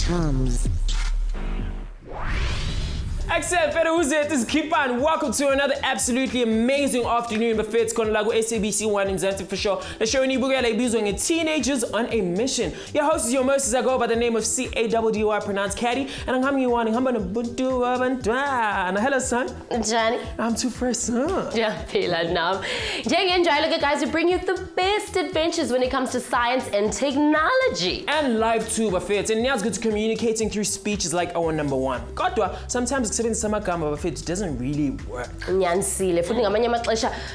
TOMz. Excellent, who's it? This is Kipan. Welcome to another absolutely amazing afternoon. But it's going to like SABC 1 in Zante for sure. The show in Ibuga Teenagers on a Mission. Your host is your most I go by the name of CAWDY, pronounced Caddy. And I'm coming you on. I'm going to hello, son. Johnny. I'm too fresh, son. Yeah, Pila now. Jay and Jai, look guys, who bring you the best adventures when it comes to science and technology. And live too, but and now it's good to communicating through speech is like our number one. Kodwa, sometimes but it doesn't really work.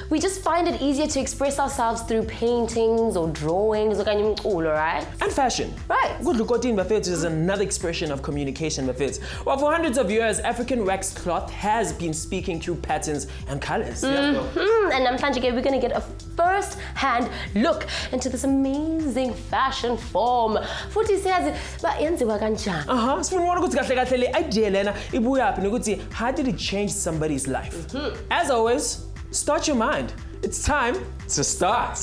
We just find it easier to express ourselves through paintings or drawings, right? And fashion. Right. Good look is another expression of communication. Well, for hundreds of years, African waxed cloth has been speaking through patterns and colors. And we're going to get a first-hand look into this amazing fashion form. How did it change somebody's life? As always, start your mind. It's time to start.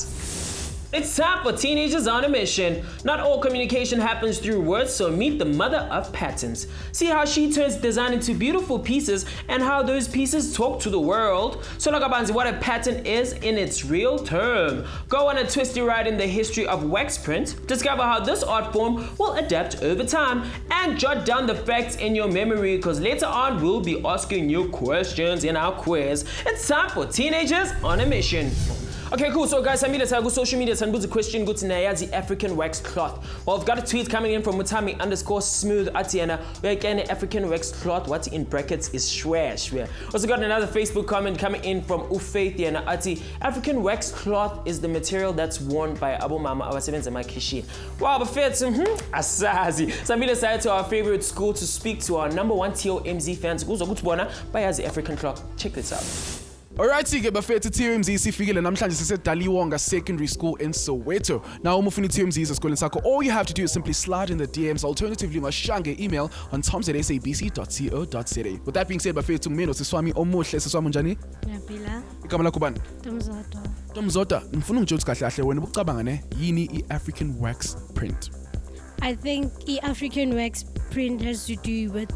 It's time for Teenagers on a Mission. Not all communication happens through words, so meet the mother of patterns. See how she turns design into beautiful pieces and how those pieces talk to the world. So look up what a pattern is in its real term. Go on a twisty ride in the history of wax print. Discover how this art form will adapt over time and jot down the facts in your memory because later on we'll be asking you questions in our quiz. It's time for Teenagers on a Mission. Okay, cool. So guys, I mean, go social media. Send a question. Go to the African wax cloth. Well, I've got a tweet coming in from Mutami_smooth Atiana. We're getting African wax cloth. What in brackets is shwe. Also got another Facebook comment coming in from Ufaithiana Ati. African wax cloth is the material that's worn by Abu Mama Awasebenza Kishi. Wow, but fits. Asazi. So I'm decided to our favorite school to speak to our number one TOMz fans. Who's a good one? By the African cloth. Check this out. Alright, sike bafethu TOMz sifikile namhlanje siseDaliwonga Secondary School in Soweto. Now uma ufuna TOMz esikoleni sakho, all you have to do is simply slide in the DMs. Alternatively, mashange email on tomz@sabc.co.za. With that being said, bafethu mina siswami omuhle siswami njani? Ngiyaphila. Igama lakho bani? TOMzodwa. TOMzodwa, ngifuna ungitshela kahle kahle wena ubucabanga ne yini i-African wax print? I think African wax print has to do with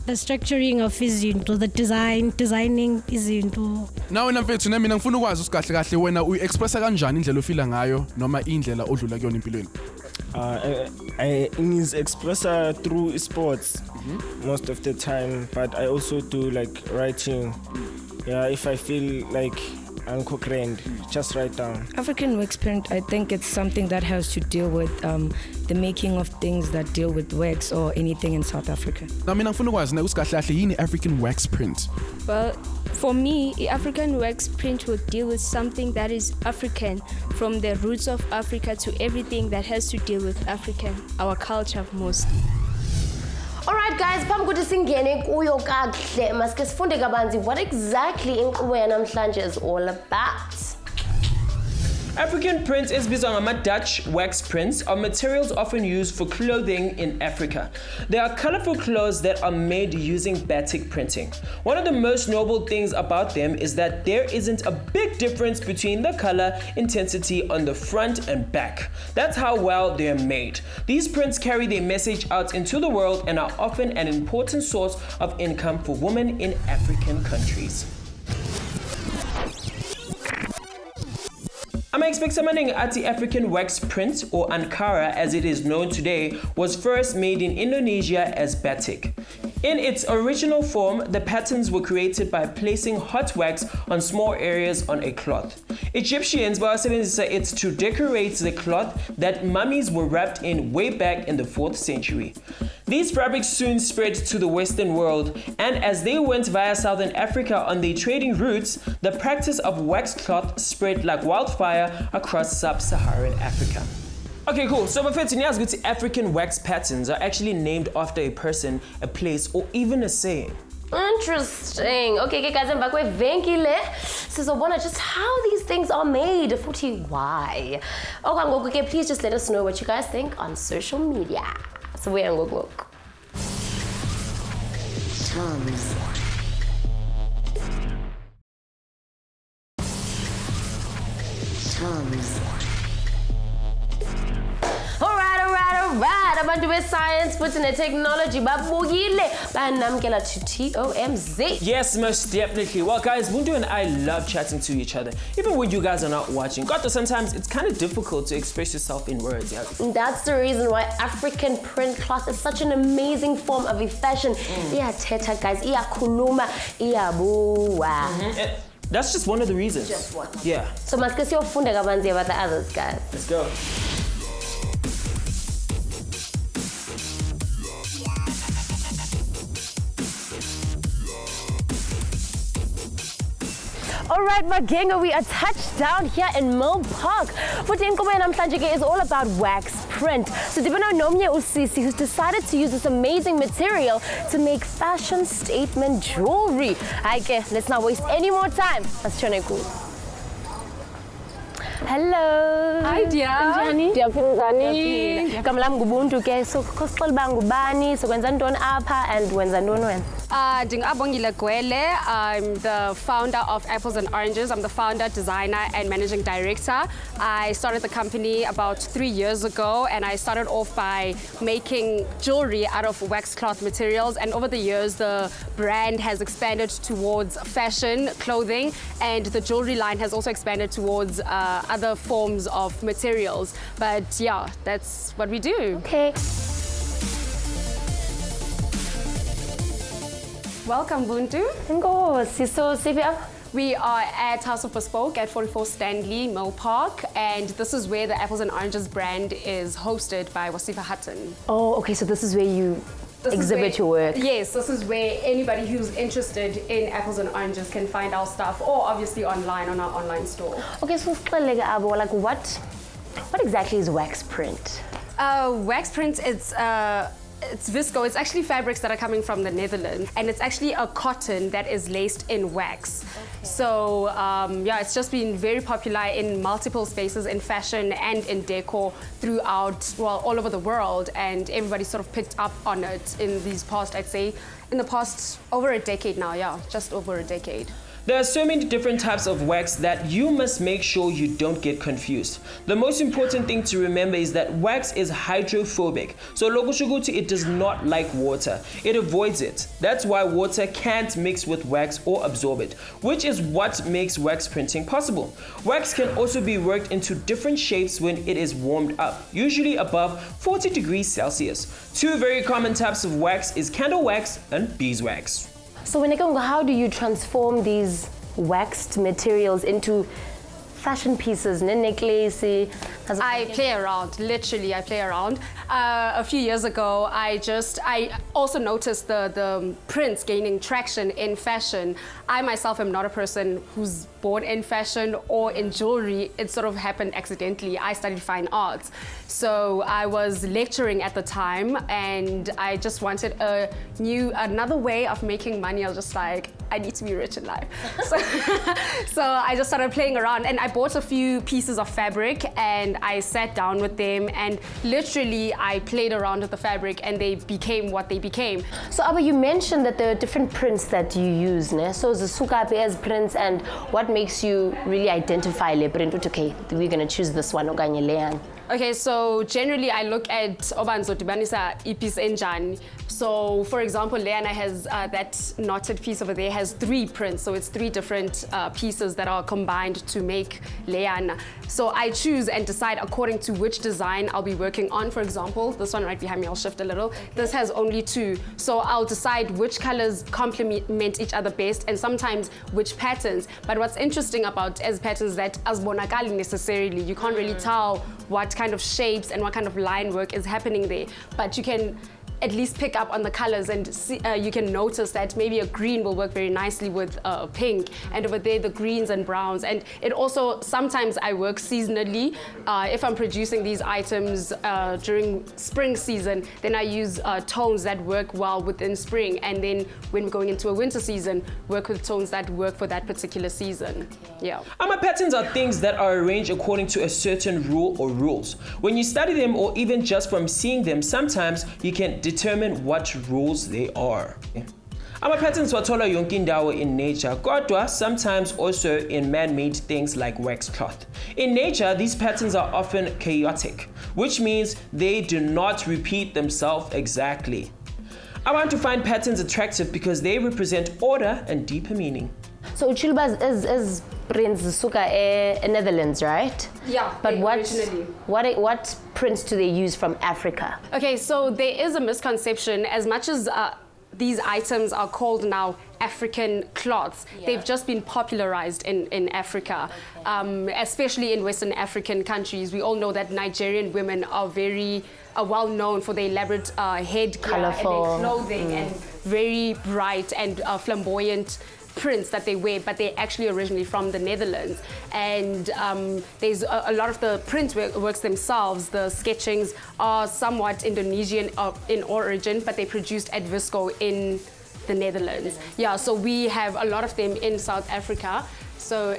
the structuring of izinto, the designing izinto. Now wena mfethu mina ngifuna ukwazi usikahle kahle wena uyi-expressa kanjani indlela ofila ngayo noma indlela odlula kuyona empilweni? I express through sports most of the time, but I also do like writing. Yeah, if I feel like uncoherent, just write down. African wax print, I think it's something that has to deal with the making of things that deal with wax or anything in South Africa. Now mina ngifuna ukwazi na usikahle kahle yini African wax print? Well, for me, African wax print would deal with something that is African, from the roots of Africa to everything that has to deal with African, our culture mostly. Alright guys, phambi ukuthi singene kuyo kahle, maske sifunde kabanzi what exactly inkqubo yanamhlanje is all about. African print is based on Dutch wax prints are materials often used for clothing in Africa. They are colorful clothes that are made using batik printing. One of the most noble things about them is that there isn't a big difference between the color intensity on the front and back. That's how well they're made. These prints carry their message out into the world and are often an important source of income for women in African countries. I'm expecting the African wax print, or Ankara as it is known today, was first made in Indonesia as batik. In its original form, the patterns were created by placing hot wax on small areas on a cloth. Egyptians were saying it's to decorate the cloth that mummies were wrapped in way back in the 4th century. These fabrics soon spread to the Western world, and as they went via Southern Africa on their trading routes, the practice of wax cloth spread like wildfire across sub-Saharan Africa. Okay, cool. So the African wax patterns are actually named after a person, a place, or even a saying. Interesting. Okay, guys, I'm back with Venkile. Sizobona just how these things are made. Futhi why? Okay, please just let us know what you guys think on social media. So we're going to go. TOMz. TOMz. All right. abantu be-science futhi ne-technology babukile banamkela to TOMz. Yes, most definitely. Well, guys, Bundu and I love chatting to each other, even when you guys are not watching. God, sometimes it's kind of difficult to express yourself in words. Yeah? That's the reason why African print cloth is such an amazing form of fashion. Iyathetha, guys, iyakhuluma, iyabuwa. That's just one of the reasons. Just one. Yeah. So maske siyofunda kabanzi about the others, guys. Let's go. All right, my gang, we are touched down here in Mill Park. Futhi inkqubo yanamhlanje ke is all about wax print. So Dibano Nomye Usisi, who's decided to use this amazing material to make fashion statement jewelry. Okay, let's not waste any more time. Let's turn it cool. Hello. Hi dear. Njani? Ndiyaphila. Kamlam ngubuntu ke so kosiqala bangubani so kwenza ntoni apha and wenza ntoni wena? Ndingabongile Gwele. I'm the founder of Apples and Oranges. I'm the founder, designer, and managing director. I started the company about 3 years ago, and I started off by making jewelry out of wax cloth materials. And over the years, the brand has expanded towards fashion, clothing, and the jewelry line has also expanded towards other forms of materials. But yeah, that's what we do. Okay. Welcome, Buntu. Nkosi. So CPF? We are at House of Bespoke at 44 Stanley, Mill Park, and this is where the Apples and Oranges brand is hosted by Wasifa Hutton. Oh, okay, so this is where you exhibit your work. Yes, this is where anybody who's interested in Apples and Oranges can find our stuff, or obviously online on our online store. Okay, so like what exactly is wax print? Wax print, it's visco. It's actually fabrics that are coming from the Netherlands, and it's actually a cotton that is laced in wax. Okay. So yeah, it's just been very popular in multiple spaces in fashion and in decor throughout, well, all over the world, and everybody sort of picked up on it in these past, I'd say, in the past over a decade now, yeah, just over a decade. There are so many different types of wax that you must make sure you don't get confused. The most important thing to remember is that wax is hydrophobic. So Logoshuguti, it does not like water. It avoids it. That's why water can't mix with wax or absorb it, which is what makes wax printing possible. Wax can also be worked into different shapes when it is warmed up, usually above 40 degrees Celsius. Two very common types of wax is candle wax and beeswax. So how do you transform these waxed materials into fashion pieces, necklace? I play around, literally I play around. A few years ago, I also noticed the prints gaining traction in fashion. I myself am not a person who's born in fashion or in jewelry. It sort of happened accidentally. I studied fine arts. So I was lecturing at the time, and I just wanted another way of making money. I was just like, I need to be rich in life. So I just started playing around, and I bought a few pieces of fabric, and I sat down with them, and literally I played around with the fabric, and they became what they became. So Abba, you mentioned that there are different prints that you use, ne? So the sukape as prints, and what makes you really identify le print? Okay, we're gonna choose this one. Okay, so generally I look at Obanzo Tibanisa Ipis Enjan. So for example, Leana has that knotted piece over there has 3 prints. So it's 3 different pieces that are combined to make Leana. So I choose and decide according to which design I'll be working on. For example, this one right behind me, I'll shift a little. This has only 2. So I'll decide which colors complement each other best, and sometimes which patterns. But what's interesting about as patterns that as bonakali necessarily, you can't really tell what kind of shapes and what kind of line work is happening there, but you can at least pick up on the colors and see, you can notice that maybe a green will work very nicely with pink, and over there the greens and browns. And it also, sometimes I work seasonally. If I'm producing these items during spring season, then I use tones that work well within spring, and then when we're going into a winter season, work with tones that work for that particular season. Yeah. Patterns are things that are arranged according to a certain rule or rules. When you study them, or even just from seeing them, sometimes you can determine what rules they are. Ama-patterns wathola yonke indawo in nature, kodwa sometimes also in man-made things like wax cloth. In nature, these patterns are often chaotic, which means they do not repeat themselves exactly. I want to find patterns attractive because they represent order and deeper meaning. So Uchilba is Prince Suka Netherlands, right? Yeah, But originally. what prints do they use from Africa? Okay, so there is a misconception. As much as these items are called now African cloths, they've just been popularized in Africa, especially in Western African countries. We all know that Nigerian women are very well known for their elaborate head Colourful. and their clothing and very bright and flamboyant prints that they wear, but they're actually originally from the Netherlands. And there's a lot of the print works themselves, the sketchings are somewhat Indonesian in origin, but they produced at Visco in the Netherlands. Yeah, so we have a lot of them in South Africa. So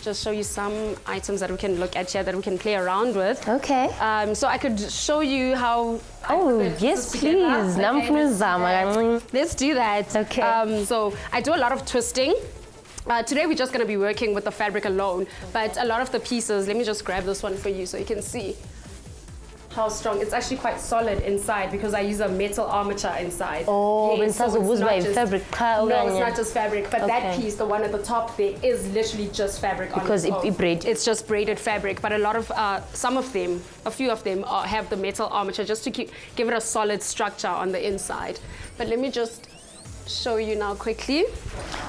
just show you some items that we can look at here that we can play around with. Okay. So I could show you how. Oh, yes, please. Okay, let's do that. Okay. So I do a lot of twisting. Today we're just going to be working with the fabric alone, but a lot of the pieces, let me just grab this one for you so you can see how strong. It's actually quite solid inside because I use a metal armature inside. Oh, yes, so it's not just fabric. No, it's not just fabric, but that Okay. piece, the one at the top there, is literally just fabric Because on its own. it's Just braided fabric, but a lot of, some of them, a few of them have the metal armature just to give it a solid structure on the inside. But let me just show you now quickly.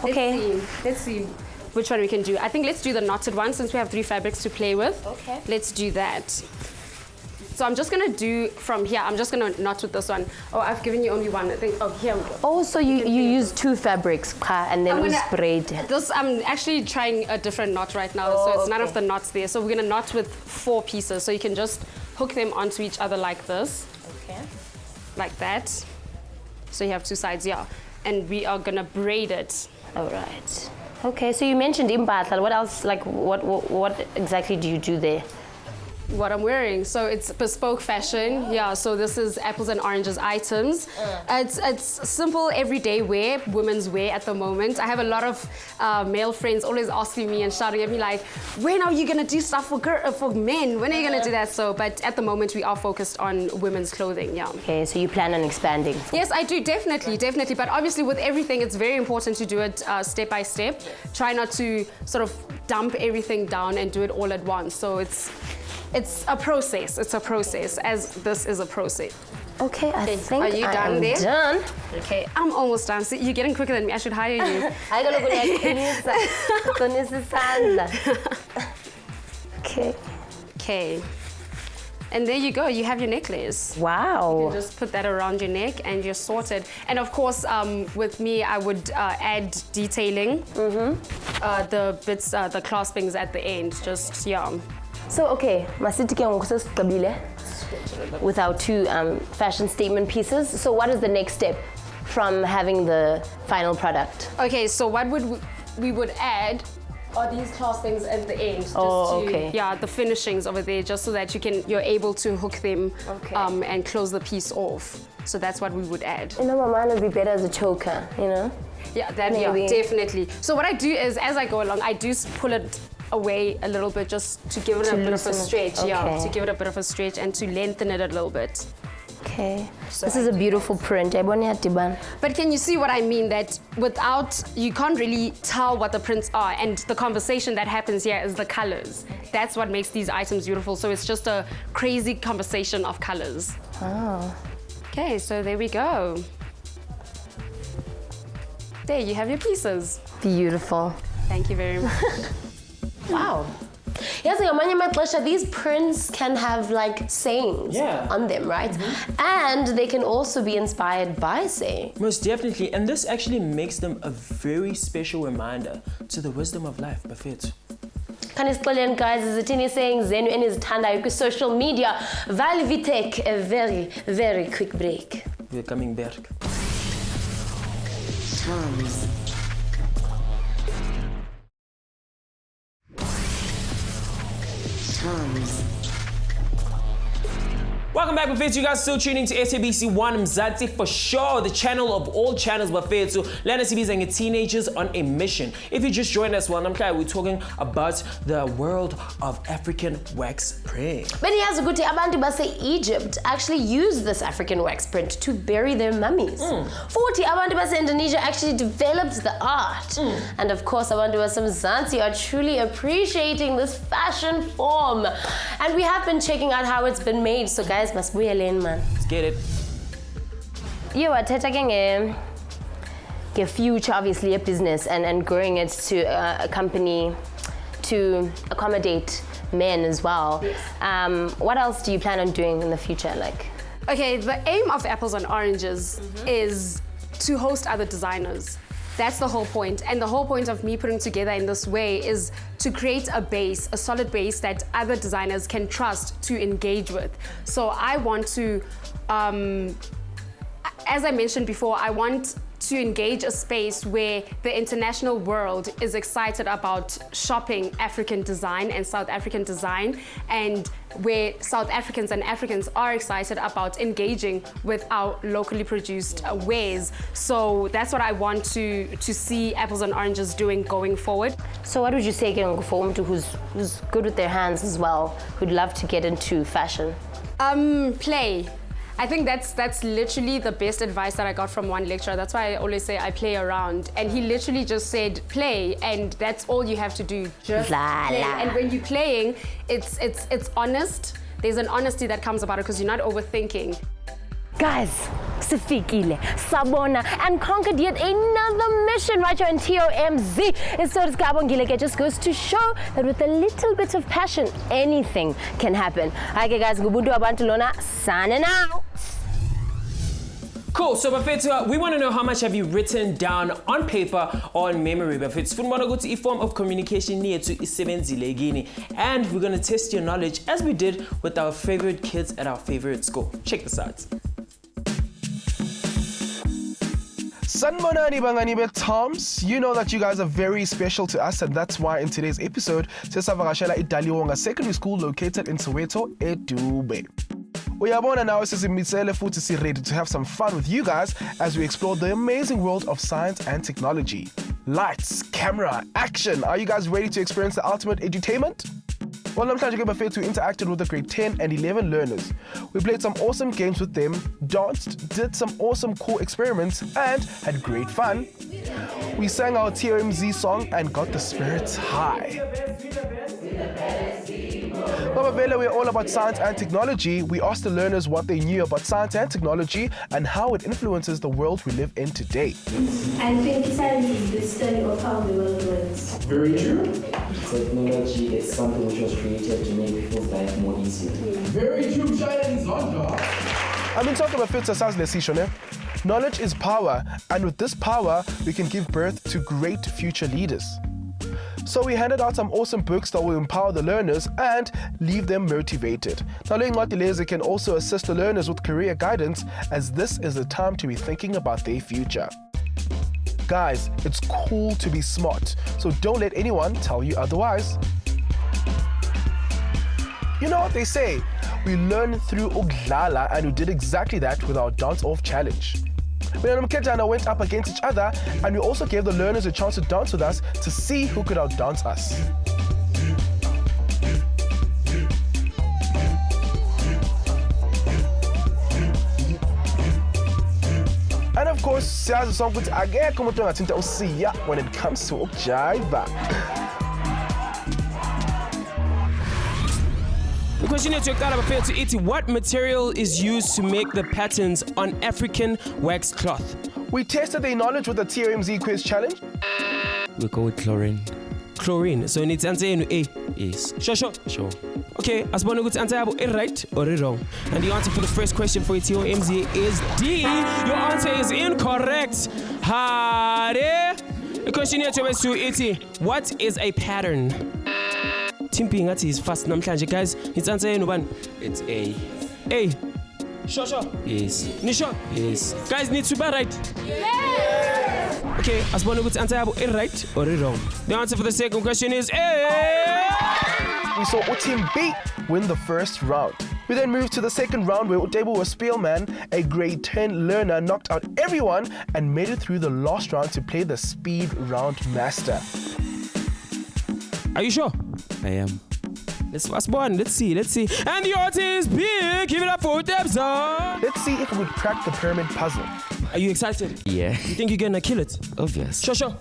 Okay. Let's see which one we can do. I think let's do the knotted one since we have 3 fabrics to play with. Okay. Let's do that. So I'm just gonna do from here, I'm just gonna knot with this one. Oh, I've given you only one, I think. Oh, here we go. Oh, so you use 2 fabrics and then you braid. I'm actually trying a different knot right now, so it's none of the knots there. So we're gonna knot with 4 pieces. So you can just hook them onto each other like this. Okay. Like that. So you have 2 sides, yeah. And we are gonna braid it. All right. Okay, so you mentioned impahla. What else, like what exactly do you do there? What I'm wearing, so it's bespoke fashion. Yeah, so this is apples and oranges items. It's simple everyday wear, women's wear at the moment. I have a lot of male friends always asking me and shouting at me like, when are you gonna do stuff for men? When are you gonna do that? So, but at the moment we are focused on women's clothing, yeah. Okay, so you plan on expanding? Yes, I do, definitely. But obviously with everything, it's very important to do it step by step. Try not to sort of dump everything down and do it all at once. So it's a process. It's a process, as this is a process. Okay, I think Are you I done am there? done. Okay, I'm almost done. See, you're getting quicker than me. I should hire you. I gotta go Okay. Okay. And there you go. You have your necklace. Wow. You just put that around your neck and you're sorted. And of course, with me, I would add detailing. The bits, the claspings at the end. Just, yeah. So, okay, with our 2 fashion statement pieces. So what is the next step from having the final product? Okay, so what we would add are these claspings at the end. Just okay. Yeah, the finishings over there, just so that you're able to hook them and close the piece off. So that's what we would add. You know, my man would be better as a choker, you know? Yeah, Maybe. definitely. So what I do is, as I go along, I do pull it away a little bit just to give it a bit of a stretch. Yeah, to give it a bit of a stretch and to lengthen it a little bit. Okay. This is a beautiful print. But can you see what I mean? That you can't really tell what the prints are, and the conversation that happens here is the colors. That's what makes these items beautiful. So it's just a crazy conversation of colors. Oh. Okay, so there we go. There you have your pieces. Beautiful. Thank you very much. Wow. Yes, these prints can have like sayings on them, right? And they can also be inspired by saying. Most definitely, and this actually makes them a very special reminder to the wisdom of life, Buffett. Kanisixoleni guys, izithini saying zenu enizithandayo kwi-social media. While we take a very, very quick break. We're coming back. TOMz. TOMz. Welcome back, Bafethu. You guys still tuning to SABC Mzansi for sure, the channel of all channels, Bafethu. Lana Sibizang teenagers on a mission. If you just joined us, well, we're talking about the world of African wax print. But he has a good day. Abantu base Egypt actually used this African wax print to bury their mummies. 40 Abantu base Indonesia actually developed the art. And of course, Abantu base Mzansi are truly appreciating this fashion form. And we have been checking out how it's been made. So guys, must be man. Let's get it. You are taking a future, obviously, a business and growing it to a company to accommodate men as well. Yes. What else do you plan on doing in the future? Okay, the aim of Apples and Oranges is to host other designers. That's the whole point. And the whole point of me putting together in this way is to create a base, a solid base that other designers can trust to engage with. So I want to, as I mentioned before, I want to engage a space where the international world is excited about shopping African design and South African design, and where South Africans and Africans are excited about engaging with our locally produced wares. So that's what I want to see Apples and Oranges doing going forward. So what would you say for someone who's good with their hands as well, who'd love to get into fashion? Play. I think that's literally the best advice that I got from one lecturer. That's why I always say I play around. And he literally just said, play, and that's all you have to do. Just play. And when you're playing, it's honest. There's an honesty that comes about it because you're not overthinking. Guys, sifikile, sabona, and conquered yet another mission right here in TOMZ. It's so it just goes to show that with a little bit of passion, anything can happen. Okay, guys, Gubuntu Abantulona, signing out. Cool, so Bafethu, we want to know how much have you written down on paper or on memory, Bafethu. We want to go to a form of communication near to Legini, and we're going to test your knowledge as we did with our favorite kids at our favorite school. Check this out. Sanibonani bangani TOMz. You know that you guys are very special to us, and that's why in today's episode, sesavakashela iDaliwonga Secondary School located in Soweto, Edube. Uyabona now sisimisele futhi si ready to have some fun with you guys as we explore the amazing world of science and technology. Lights, camera, action. Are you guys ready to experience the ultimate edutainment? Well, namhlanje ke Bafethu interacted with the grade 10 and 11 learners. We played some awesome games with them, danced, did some awesome cool experiments, and had great fun. We sang our TOMz song and got the spirits high. Baba Vela, we're all about science and technology. We asked the learners what they knew about science and technology and how it influences the world we live in today. I think science is the study of how the world works. Very true. Technology is something which was created to make people's life more easier. Very true, Chinese Honda. I mean, talking about future science lesson, knowledge is power, and with this power, we can give birth to great future leaders. So we handed out some awesome books that will empower the learners and leave them motivated. Now, Learning can also assist the learners with career guidance, as this is the time to be thinking about their future. Guys, it's cool to be smart, so don't let anyone tell you otherwise. You know what they say, we learn through Uglala, and we did exactly that with our dance-off challenge. Mketana went up against each other, and we also gave the learners a chance to dance with us to see who could outdance us. And of course, siyazi sonke ukuthi akekho umuntu ongathinta usiya when it comes to ukujiva. The question is to eat what material is used to make the patterns on African wax cloth? We tested their knowledge with the TOMz quiz challenge. We go with chlorine. Chlorine. So it's answer A. Yes. Sure. Okay, as one good answer right or wrong. And the answer for the first question for TOMz is D. Your answer is incorrect. Hare. The question here to eat what is a pattern? Timping at his fast namhlanje, guys. It's answer one. It's A. A. Sure. Yes. Nisho? Yes. Guys, need to be right? Yes! Okay, as one good answer right or wrong. The answer for the second question is A. We saw Team B win the first round. We then moved to the second round where Utebo Spielman, a grade 10 learner, knocked out everyone and made it through the last round to play the speed round master. Are you sure? I am. Let's see. And the odds is big. Give it up for TOMz. Let's see if we could crack the pyramid puzzle. Are you excited? Yeah. You think you're gonna kill it? Obvious. Sure.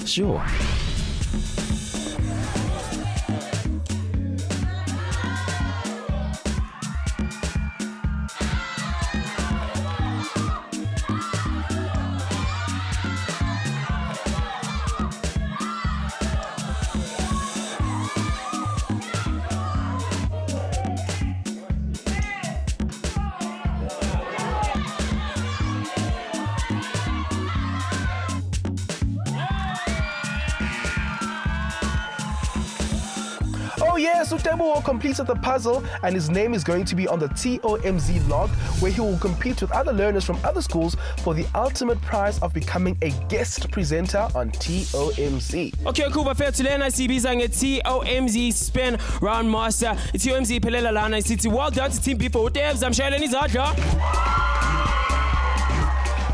Oh yes, Utebo completed the puzzle and his name is going to be on the TOMZ log, where he will compete with other learners from other schools for the ultimate prize of becoming a guest presenter on TOMZ. Okay, cool. Bafethu lena siyibiza nge-TOMZ Spin Round Master. I-TOMZ iphelela lana isithi well done to Team B for TOMz. Amshayeleni izandla.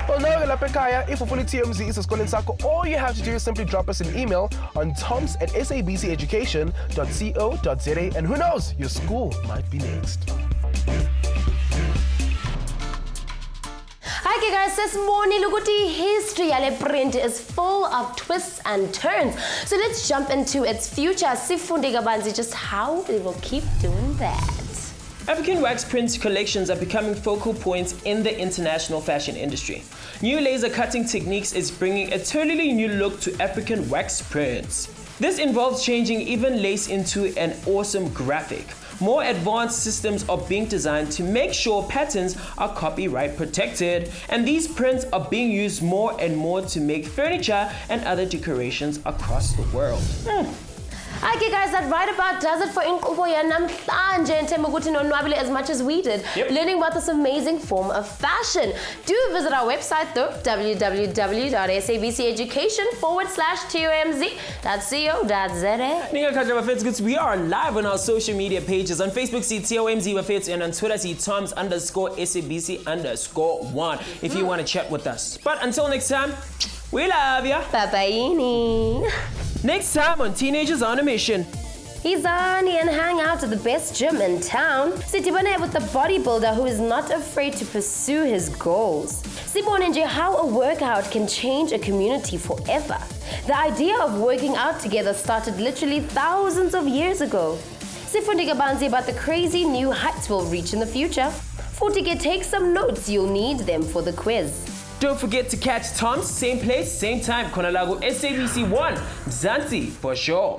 Well, now if you follow TOMZ is esikoleni sakho, all you have to do is simply drop us an email on toms@sabceducation.co.za, and who knows, your school might be next. Hi guys, this morning Luguti history yale print is full of twists and turns. So let's jump into its future. Sifunde kabanzi just how we will keep doing that. African wax print collections are becoming focal points in the international fashion industry. New laser cutting techniques is bringing a totally new look to African wax prints. This involves changing even lace into an awesome graphic. More advanced systems are being designed to make sure patterns are copyright protected, and these prints are being used more and more to make furniture and other decorations across the world. Okay guys, that right about does it for Inkqubo yanamhlanje and Temuguti nonwabile as much as we did, learning about this amazing form of fashion. Do visit our website though, www.sabceducation.co.za. We are live on our social media pages. On Facebook, see TOMZ Bafethu, and on Twitter, see TOMz_SABC_1 if you want to chat with us. But until next time, we love ya. Bye-bye. Next time on Teenagers on a Mission. He's on and hang out at the best gym in town. Sitibane with the bodybuilder who is not afraid to pursue his goals. Sibonenje how a workout can change a community forever. The idea of working out together started literally thousands of years ago. Sifunde kabanzi about the crazy new heights we'll reach in the future. Futike, take some notes, you'll need them for the quiz. Don't forget to catch TOMz, same place, same time, Konalago SABC 1, Mzansi for sure.